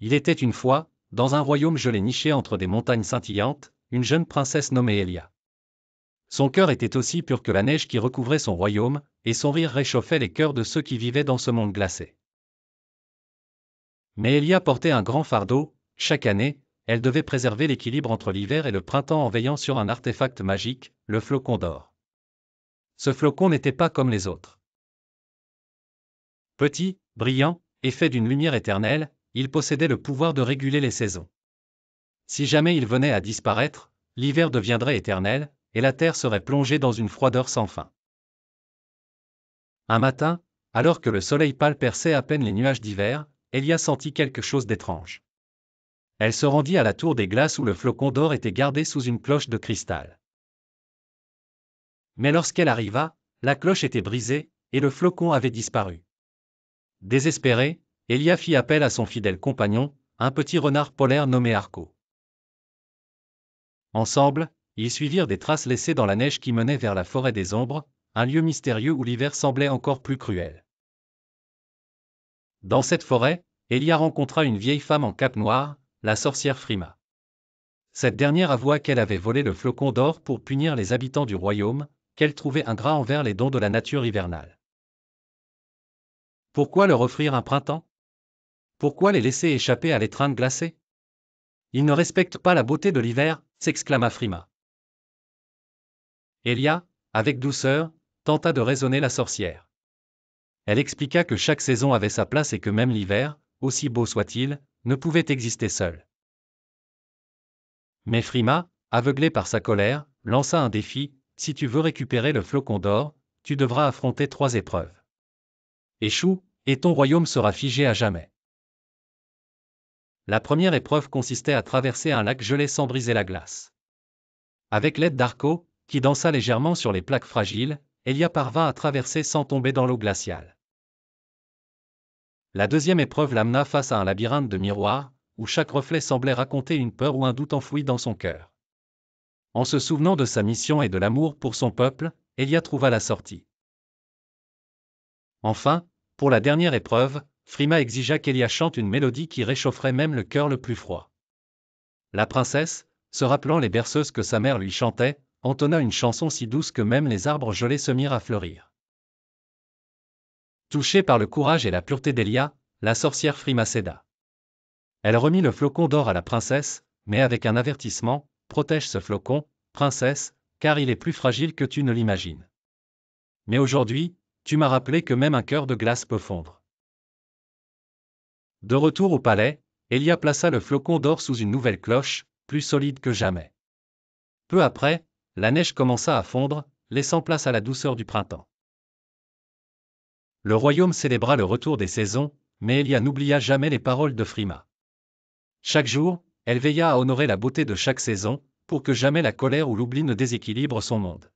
Il était une fois, dans un royaume gelé niché entre des montagnes scintillantes, une jeune princesse nommée Elia. Son cœur était aussi pur que la neige qui recouvrait son royaume, et son rire réchauffait les cœurs de ceux qui vivaient dans ce monde glacé. Mais Elia portait un grand fardeau. Chaque année, elle devait préserver l'équilibre entre l'hiver et le printemps en veillant sur un artefact magique, le flocon d'or. Ce flocon n'était pas comme les autres. Petit, brillant, et fait d'une lumière éternelle, il possédait le pouvoir de réguler les saisons. Si jamais il venait à disparaître, l'hiver deviendrait éternel, et la terre serait plongée dans une froideur sans fin. Un matin, alors que le soleil pâle perçait à peine les nuages d'hiver, Elia sentit quelque chose d'étrange. Elle se rendit à la tour des glaces où le flocon d'or était gardé sous une cloche de cristal. Mais lorsqu'elle arriva, la cloche était brisée, et le flocon avait disparu. Désespérée, Elia fit appel à son fidèle compagnon, un petit renard polaire nommé Arco. Ensemble, ils suivirent des traces laissées dans la neige qui menaient vers la forêt des ombres, un lieu mystérieux où l'hiver semblait encore plus cruel. Dans cette forêt, Elia rencontra une vieille femme en cape noire, la sorcière Frima. Cette dernière avoua qu'elle avait volé le flocon d'or pour punir les habitants du royaume, qu'elle trouvait ingrats envers les dons de la nature hivernale. Pourquoi leur offrir un printemps? Pourquoi les laisser échapper à l'étreinte glacée? Ils ne respectent pas la beauté de l'hiver, s'exclama Frima. Elia, avec douceur, tenta de raisonner la sorcière. Elle expliqua que chaque saison avait sa place et que même l'hiver, aussi beau soit-il, ne pouvait exister seul. Mais Frima, aveuglée par sa colère, lança un défi: si tu veux récupérer le flocon d'or, tu devras affronter 3 épreuves. Échoue, et ton royaume sera figé à jamais. La première épreuve consistait à traverser un lac gelé sans briser la glace. Avec l'aide d'Arco, qui dansa légèrement sur les plaques fragiles, Elia parvint à traverser sans tomber dans l'eau glaciale. La deuxième épreuve l'amena face à un labyrinthe de miroirs, où chaque reflet semblait raconter une peur ou un doute enfoui dans son cœur. En se souvenant de sa mission et de l'amour pour son peuple, Elia trouva la sortie. Enfin, pour la dernière épreuve, Frima exigea qu'Elia chante une mélodie qui réchaufferait même le cœur le plus froid. La princesse, se rappelant les berceuses que sa mère lui chantait, entonna une chanson si douce que même les arbres gelés se mirent à fleurir. Touchée par le courage et la pureté d'Elia, la sorcière Frima céda. Elle remit le flocon d'or à la princesse, mais avec un avertissement: protège ce flocon, princesse, car il est plus fragile que tu ne l'imagines. Mais aujourd'hui, tu m'as rappelé que même un cœur de glace peut fondre. De retour au palais, Elia plaça le flocon d'or sous une nouvelle cloche, plus solide que jamais. Peu après, la neige commença à fondre, laissant place à la douceur du printemps. Le royaume célébra le retour des saisons, mais Elia n'oublia jamais les paroles de Frima. Chaque jour, elle veilla à honorer la beauté de chaque saison, pour que jamais la colère ou l'oubli ne déséquilibre son monde.